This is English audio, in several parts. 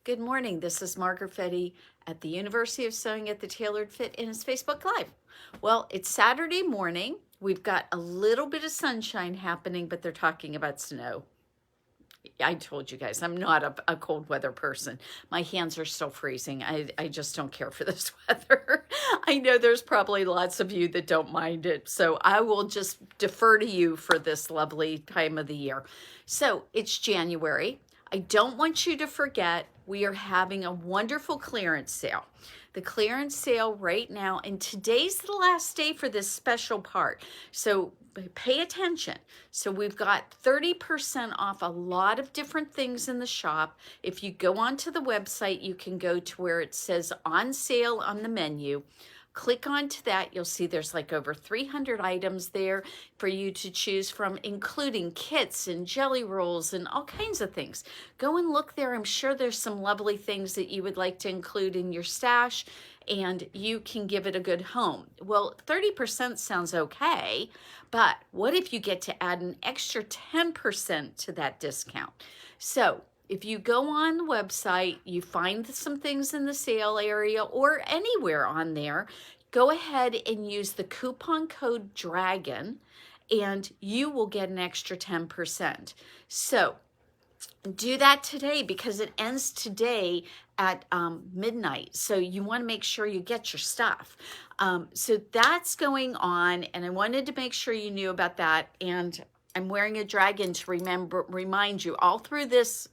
Good morning. This is Margaret Fetty at the University of Sewing at the Tailored Fit and it's Facebook Live. Well, it's Saturday morning. We've got a little bit of sunshine happening, but they're talking about snow. I told you guys, I'm not a cold weather person. My hands are still freezing. I just don't care for this weather. I know there's probably lots of you that don't mind it. So I will just defer to you for this lovely time of the year. So it's January. I don't want you to forget we are having a wonderful clearance sale. The clearance sale right now, and today's the last day for this special part. So pay attention. So we've got 30% off a lot of different things in the shop. If you go onto the website, you can go to where it says on sale on the menu. Click onto that. You'll see there's like over 300 items there for you to choose from, including kits and jelly rolls and all kinds of things. Go and look there. I'm sure there's some lovely things that you would like to include in your stash and you can give it a good home. Well, 30% sounds okay, but what if you get to add an extra 10% to that discount? So if you go on the website, you find some things in the sale area or anywhere on there, go ahead and use the coupon code DRAGON and you will get an extra 10%. So do that today because it ends today at midnight. So you want to make sure you get your stuff. So that's going on and I wanted to make sure you knew about that. And I'm wearing a dragon to remind you all through this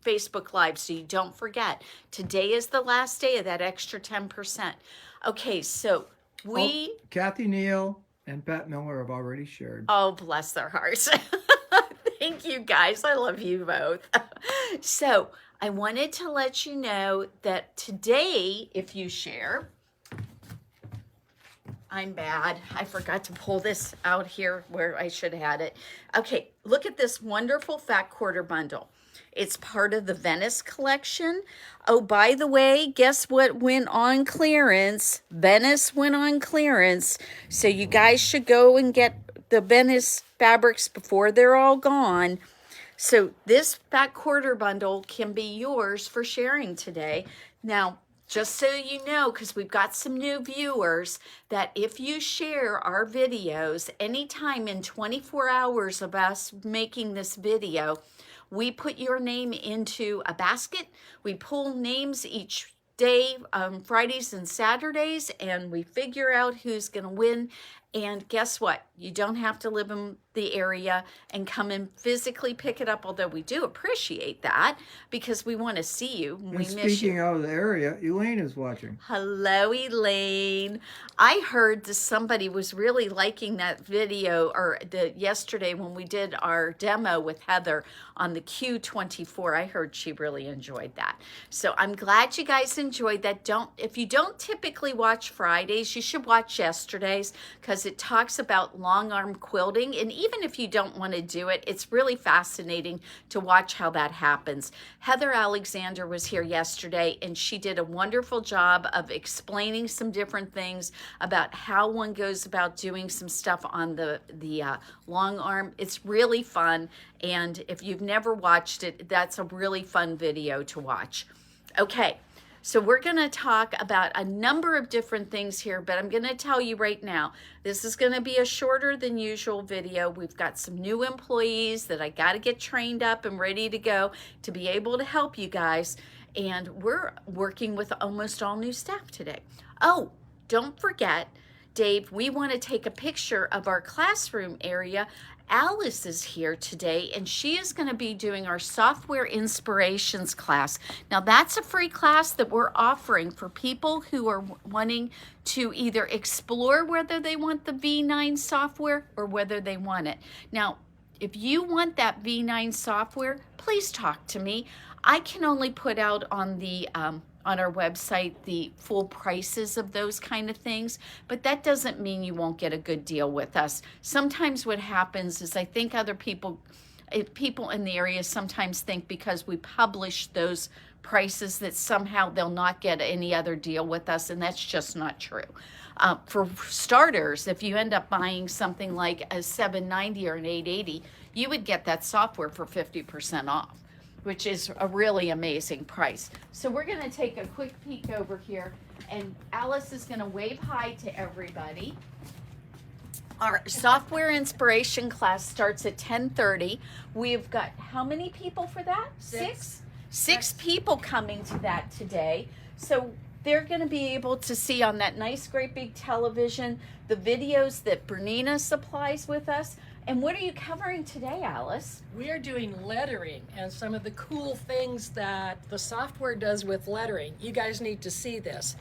Facebook Live, so you don't forget. Today is the last day of that extra 10%. Okay, so Kathy Neal and Pat Miller have already shared. Oh, bless their hearts. Thank you, guys. I love you both. So I wanted to let you know that today, if you share, I'm bad. I forgot to pull this out here where I should have had it. Okay, look at this wonderful fat quarter bundle. It's part of the Venice collection. Oh, by the way, guess what went on clearance? Venice went on clearance. So you guys should go and get the Venice fabrics before they're all gone. So this fat quarter bundle can be yours for sharing today. Now, just so you know, because we've got some new viewers, that if you share our videos anytime in 24 hours of us making this video, we put your name into a basket. We pull names each day, Fridays and Saturdays, and we figure out who's going to win. And guess what? You don't have to live in the area and come and physically pick it up, although we do appreciate that because we want to see you. We miss you. Speaking of the area, Elaine is watching. Hello, Elaine. I heard that somebody was really liking that video or yesterday when we did our demo with Heather on the Q24. I heard she really enjoyed that. So I'm glad you guys enjoyed that. If you don't typically watch Fridays, you should watch yesterday's because it talks about long arm quilting. And even if you don't want to do it, it's really fascinating to watch how that happens. Heather Alexander was here yesterday and she did a wonderful job of explaining some different things about how one goes about doing some stuff on the long arm. It's really fun. And if you've never watched it, that's a really fun video to watch. Okay. So we're going to talk about a number of different things here, but I'm going to tell you right now, this is going to be a shorter than usual video. We've got some new employees that I got to get trained up and ready to go to be able to help you guys. And we're working with almost all new staff today. Oh, don't forget, Dave, we want to take a picture of our classroom area. Alice is here today and she is going to be doing our software inspirations class. Now that's a free class that we're offering for people who are wanting to either explore whether they want the V9 software or whether they want it. Now, if you want that V9 software, please talk to me. I can only put out on the on our website the full prices of those kind of things, but that doesn't mean you won't get a good deal with us. Sometimes what happens is I think other people in the area sometimes think because we publish those prices that somehow they'll not get any other deal with us, and that's just not true. For starters, if you end up buying something like a $790 or an $880, you would get that software for 50% off. which is a really amazing price. So we're going to take a quick peek over here, and Alice is going to wave hi to everybody. Our software inspiration class starts at 10:30. We've got how many people for that? Six people coming to that today. So they're going to be able to see on that nice, great big television the videos that Bernina supplies with us. And what are you covering today, Alice? We are doing lettering and some of the cool things that the software does with lettering. You guys need to see this.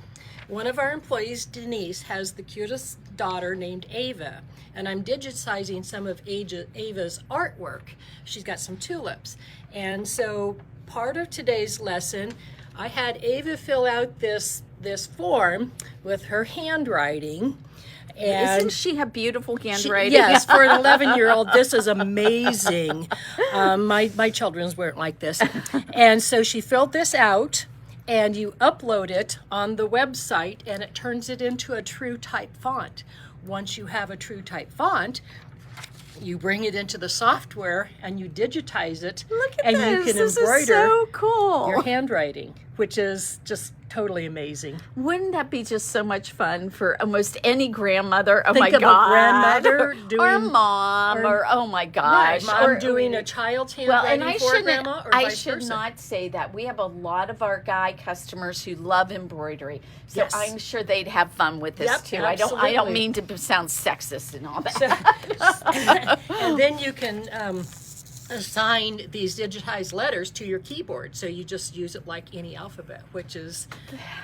One of our employees, Denise, has the cutest daughter named Ava, and I'm digitizing some of Ava's artwork. She's got some tulips. And so part of today's lesson, I had Ava fill out this form with her handwriting. And isn't she have beautiful handwriting? Yes, for an 11-year-old, this is amazing. My children's weren't like this. And so she filled this out, and you upload it on the website, and it turns it into a true type font. Once you have a true type font, you bring it into the software and you digitize it. Look at and this. You can This embroider is so cool. your handwriting, which is just totally amazing. Wouldn't that be just so much fun for almost any grandmother? Oh Think my of a God. grandmother or a doing- mom, or oh my gosh. Right, mom or doing a child's well, handwriting and I for shouldn't. grandma, or I vice should versa. not say that. We have a lot of our guy customers who love embroidery, so Yes. I'm sure they'd have fun with this Yep, too. I don't absolutely. mean to sound sexist and all that. And then you can assign these digitized letters to your keyboard, so you just use it like any alphabet, which is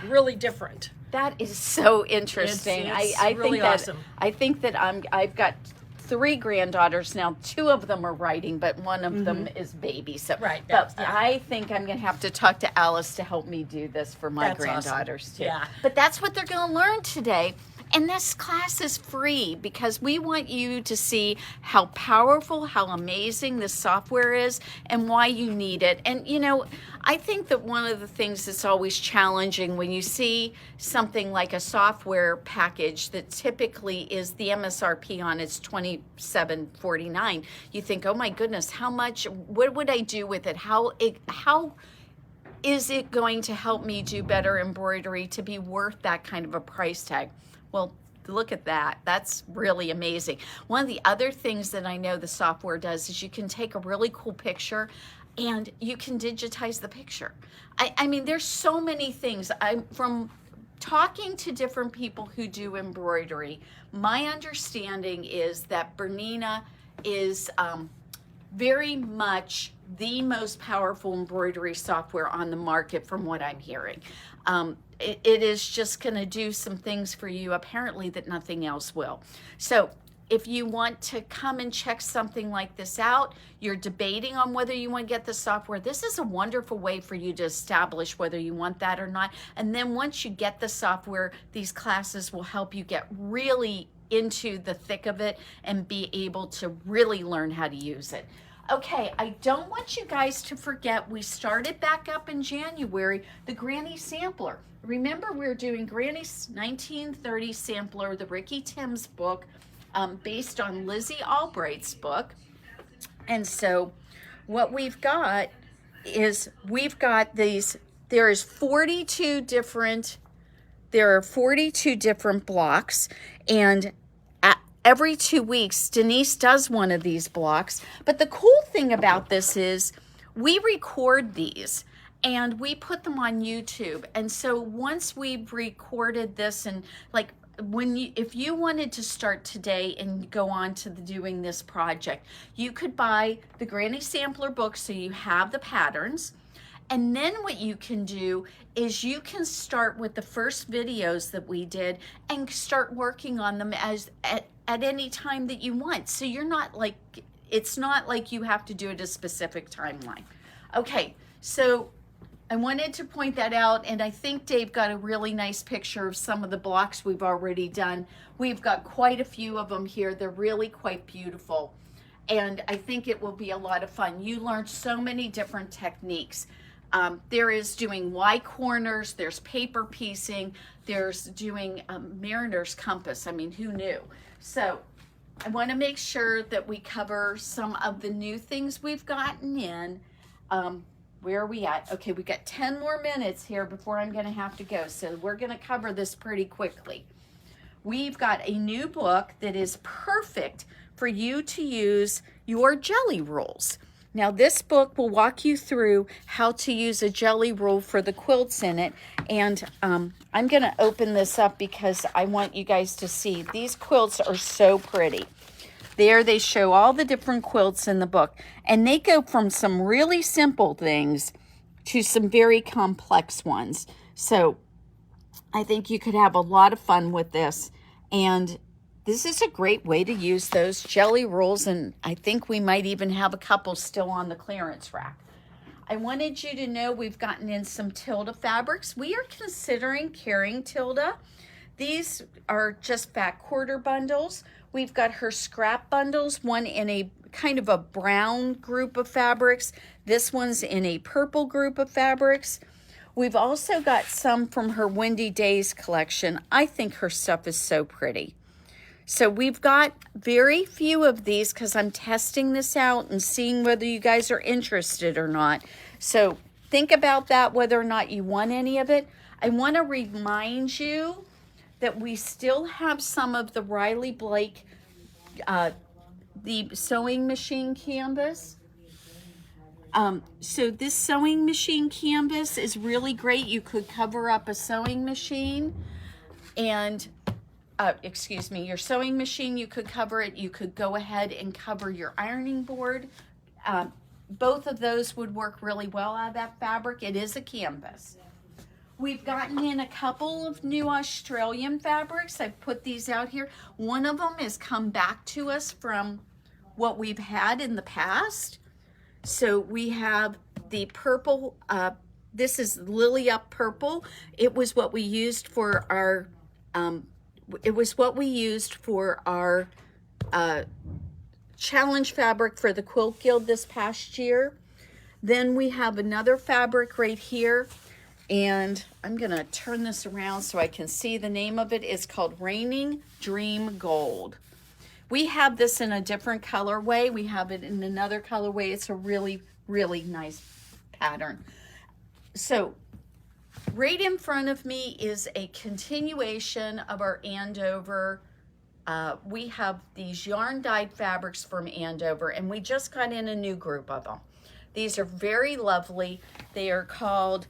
really different. That is so interesting. It's I really think that awesome. I think that I've got 3 granddaughters now. 2 of them are writing, but one of them is baby. So, Right, But yeah. I think I'm going to have to talk to Alice to help me do this for my That's awesome. granddaughters too. Yeah. But that's what they're going to learn today. And this class is free because we want you to see how powerful, how amazing this software is, and why you need it. And you know, I think that one of the things that's always challenging when you see something like a software package that typically is the MSRP on it's $27.49, you think, oh my goodness, how much? What would I do with it? How is it going to help me do better embroidery to be worth that kind of a price tag? Well, look at that. That's really amazing. One of the other things that I know the software does is you can take a really cool picture and you can digitize the picture. I mean, there's so many things. I'm from talking to different people who do embroidery. My understanding is that Bernina is very much the most powerful embroidery software on the market from what I'm hearing. It is just going to do some things for you apparently that nothing else will. So if you want to come and check something like this out, you're debating on whether you want to get the software, this is a wonderful way for you to establish whether you want that or not. And then once you get the software, these classes will help you get really into the thick of it and be able to really learn how to use it. Okay, I don't want you guys to forget we started back up in January, the Granny Sampler. Remember, we're doing Granny's 1930 Sampler, the Ricky Timms book, based on Lizzie Albright's book. And so what we've got is we've got these, there are 42 different blocks, and every 2 weeks, Denise does one of these blocks. But the cool thing about this is we record these and we put them on YouTube. And so once we've recorded this, and like if you wanted to start today and go on to doing this project, you could buy the Granny Sampler book so you have the patterns. And then what you can do is you can start with the first videos that we did and start working on them at any time that you want. So you're not like, it's not like you have to do it a specific timeline. Okay, so I wanted to point that out, and I think Dave got a really nice picture of some of the blocks we've already done. We've got quite a few of them here. They're really quite beautiful, and I think it will be a lot of fun. You learned so many different techniques. There is doing Y corners, there's paper piecing, there's doing mariner's compass. I mean, who knew? So I want to make sure that we cover some of the new things we've gotten in. where are we at? Okay, we got 10 more minutes here before I'm going to have to go. So we're going to cover this pretty quickly. We've got a new book that is perfect for you to use your jelly rolls. Now this book will walk you through how to use a jelly roll for the quilts in it. And I'm going to open this up because I want you guys to see. These quilts are so pretty. There they show all the different quilts in the book. And they go from some really simple things to some very complex ones. So I think you could have a lot of fun with this. And this is a great way to use those jelly rolls. And I think we might even have a couple still on the clearance rack. I wanted you to know we've gotten in some Tilda fabrics. We are considering carrying Tilda. These are just fat quarter bundles. We've got her scrap bundles, one in a kind of a brown group of fabrics. This one's in a purple group of fabrics. We've also got some from her Windy Days collection. I think her stuff is so pretty. So we've got very few of these because I'm testing this out and seeing whether you guys are interested or not. So think about that, whether or not you want any of it. I want to remind you that we still have some of the Riley Blake, the sewing machine canvas. So this sewing machine canvas is really great. You could cover up a sewing machine and, your sewing machine, you could cover it. You could go ahead and cover your ironing board. Both of those would work really well out of that fabric. It is a canvas. We've gotten in a couple of new Australian fabrics. I've put these out here. One of them has come back to us from what we've had in the past. So we have the purple, this is Lily Up Purple. It was what we used for our, challenge fabric for the Quilt Guild this past year. Then we have another fabric right here. And I'm going to turn this around so I can see the name of it. It's called Raining Dream Gold. We have this in a different colorway. We have it in another colorway. It's a really, really nice pattern. So right in front of me is a continuation of our Andover. We have these yarn dyed fabrics from Andover, and we just got in a new group of them. These are very lovely. They are called,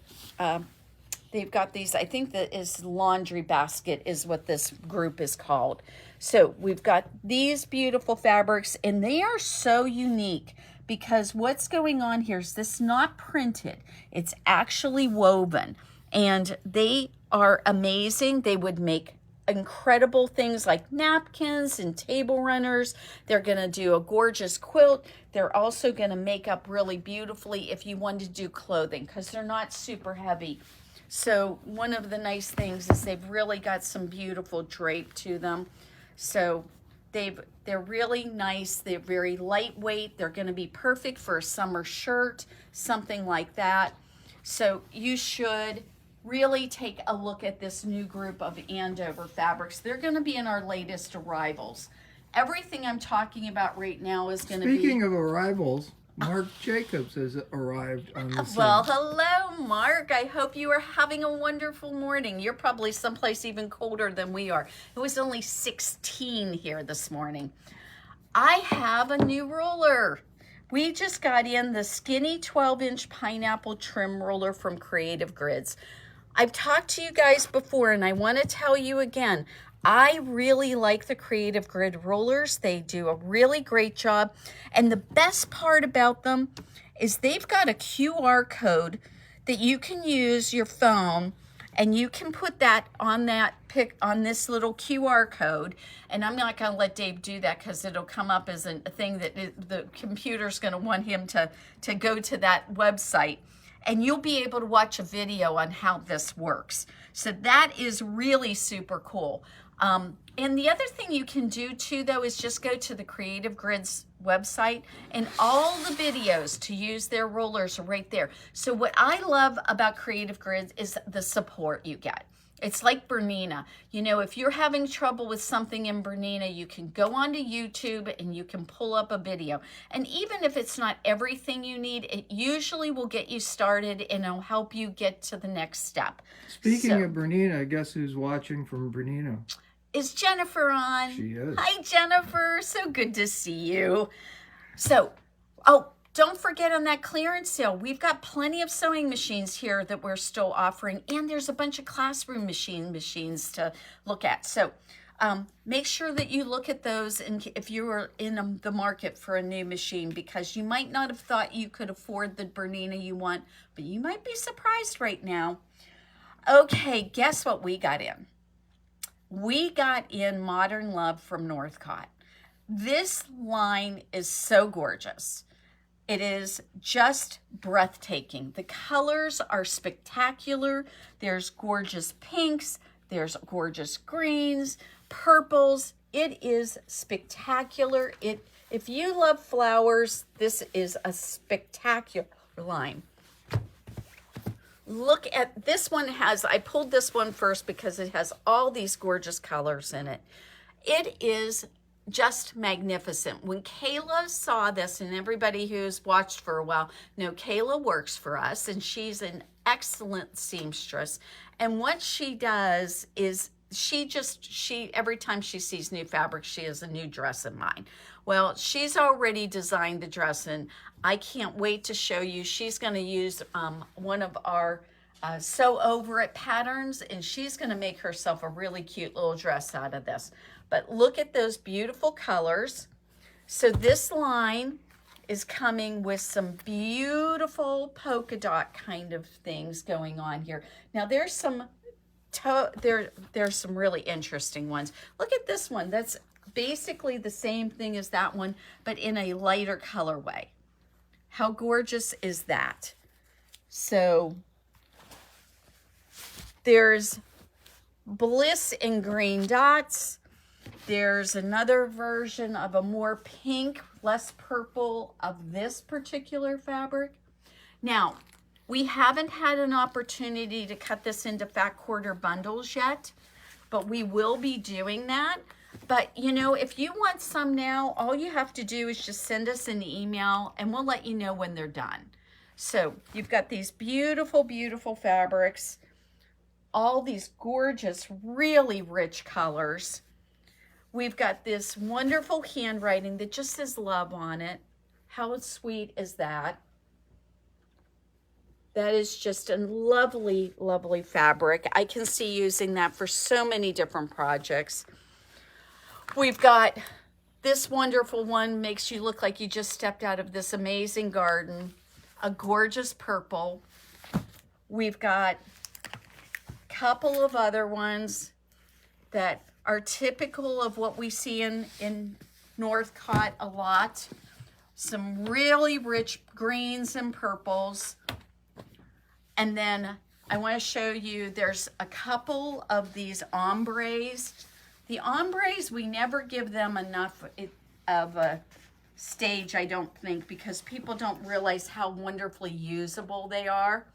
they've got these, I think that is laundry basket is what this group is called. So we've got these beautiful fabrics, and they are so unique because what's going on here is this is not printed. It's actually woven, and they are amazing. They would make incredible things like napkins and table runners. They're going to do a gorgeous quilt. They're also going to make up really beautifully if you want to do clothing because they're not super heavy. So one of the nice things is they've really got some beautiful drape to them. So they're really nice. They're very lightweight. They're going to be perfect for a summer shirt, something like that. So you should really take a look at this new group of Andover fabrics. They're going to be in our latest arrivals. Everything I'm talking about right now is going to be... Speaking of arrivals, Mark Jacobs has arrived on the scene. Well, hello, Mark. I hope you are having a wonderful morning. You're probably someplace even colder than we are. It was only 16 here this morning. I have a new roller. We just got in the skinny 12-inch pineapple trim roller from Creative Grids. I've talked to you guys before, and I want to tell you again, I really like the Creative Grid rollers. They do a really great job. And the best part about them is they've got a QR code that you can use your phone, and you can put that on on this little QR code. And I'm not going to let Dave do that because it'll come up as a thing that the computer's going to want him to go to that website. And you'll be able to watch a video on how this works. So that is really super cool. And the other thing you can do too, though, is just go to the Creative Grids website, and all the videos to use their rollers are right there. So what I love about Creative Grids is the support you get. It's like Bernina. You know, if you're having trouble with something in Bernina, you can go onto YouTube and you can pull up a video. And even if it's not everything you need, it usually will get you started and it'll help you get to the next step. Speaking of Bernina, guess who's watching from Bernina? Is Jennifer on? She is. Hi, Jennifer. So good to see you. So, oh, don't forget on that clearance sale, we've got plenty of sewing machines here that we're still offering, and there's a bunch of classroom machines to look at. So make sure that you look at those and if you are in the market for a new machine, because you might not have thought you could afford the Bernina you want, but you might be surprised right now. Okay, guess what we got in? We got in Modern Love from Northcott. This line is so gorgeous. It is just breathtaking. The colors are spectacular. There's gorgeous pinks, there's gorgeous greens, purples. It is spectacular. If you love flowers, this is a spectacular line. Look at this one. I pulled this one first because it has all these gorgeous colors in it. It is just magnificent. When Kayla saw this, and everybody who's watched for a while know Kayla works for us and she's an excellent seamstress. And what she does is she every time she sees new fabric, she has a new dress in mind. Well, she's already designed the dress and I can't wait to show you. She's going to use one of our sew over it patterns, and she's going to make herself a really cute little dress out of this. But look at those beautiful colors. So this line is coming with some beautiful polka dot kind of things going on here. Now there's some there's some really interesting ones. Look at this one. That's basically the same thing as that one, but in a lighter colorway. How gorgeous is that? So there's Bliss in green dots. There's another version of a more pink, less purple of this particular fabric. Now, we haven't had an opportunity to cut this into fat quarter bundles yet, but we will be doing that. But, you know, if you want some now, all you have to do is just send us an email and we'll let you know when they're done. So you've got these beautiful, beautiful fabrics, all these gorgeous, really rich colors. We've got this wonderful handwriting that just says love on it. How sweet is that? That is just a lovely, lovely fabric. I can see using that for so many different projects. We've got this wonderful one, makes you look like you just stepped out of this amazing garden. A gorgeous purple. We've got a couple of other ones that are typical of what we see in Northcott a lot. Some really rich greens and purples. And then I want to show you, there's a couple of these ombres. The ombres, we never give them enough of a stage, I don't think, because people don't realize how wonderfully usable they are.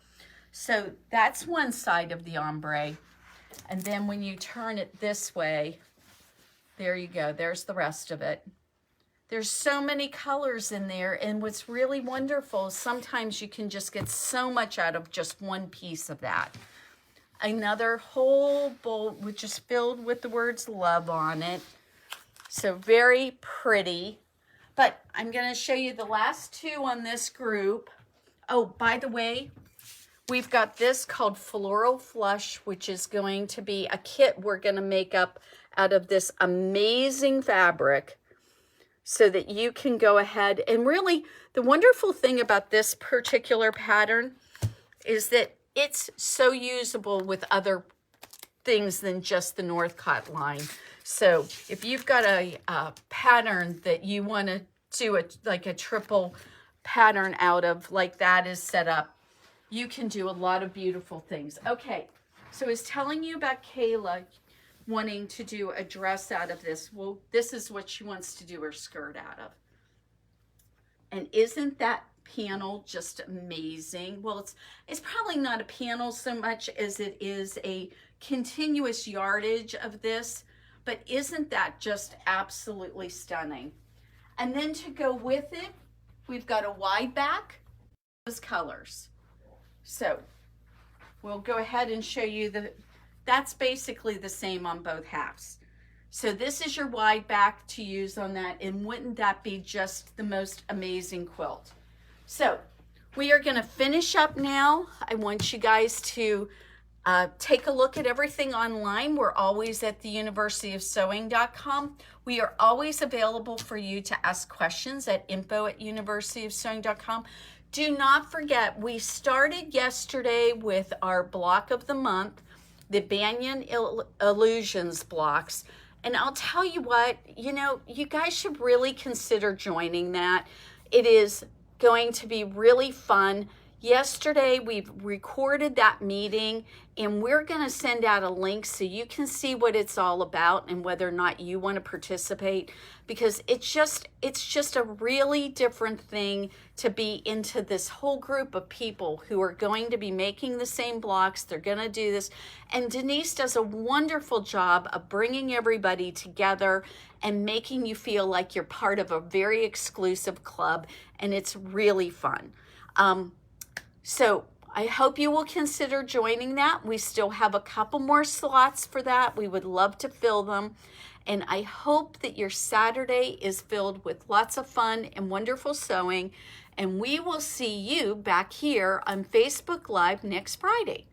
So that's one side of the ombre. And then when you turn it this way, there you go. There's the rest of it. There's so many colors in there. And what's really wonderful is sometimes you can just get so much out of just one piece of that. Another whole bowl which is filled with the words love on it. So very pretty. But I'm going to show you the last two on this group. Oh, by the way, we've got this called Floral Flush, which is going to be a kit we're going to make up out of this amazing fabric so that you can go ahead. And really, the wonderful thing about this particular pattern is that it's so usable with other things than just the Northcott line. So if you've got a pattern that you want to do like a triple pattern out of, like that is set up, you can do a lot of beautiful things. Okay, so I was telling you about Kayla wanting to do a dress out of this. Well, this is what she wants to do her skirt out of. And isn't that panel, just amazing. Well, it's probably not a panel so much as it is a continuous yardage of this, but isn't that just absolutely stunning? And then to go with it, we've got a wide back, those colors. So we'll go ahead and show you that's basically the same on both halves. So this is your wide back to use on that, and wouldn't that be just the most amazing quilt? So we are going to finish up now. I want you guys to take a look at everything online. We're always at theuniversityofsewing.com. We are always available for you to ask questions at info@universityofsewing.com. Do not forget, we started yesterday with our block of the month, the Banyan Illusions blocks. And I'll tell you what, you guys should really consider joining that. It is going to be really fun. Yesterday, we recorded that meeting, and we're going to send out a link so you can see what it's all about and whether or not you want to participate, because it's just a really different thing to be into this whole group of people who are going to be making the same blocks. They're going to do this, and Denise does a wonderful job of bringing everybody together and making you feel like you're part of a very exclusive club, and it's really fun. So I hope you will consider joining that. We still have a couple more slots for that. We would love to fill them. And I hope that your Saturday is filled with lots of fun and wonderful sewing. And we will see you back here on Facebook Live next Friday.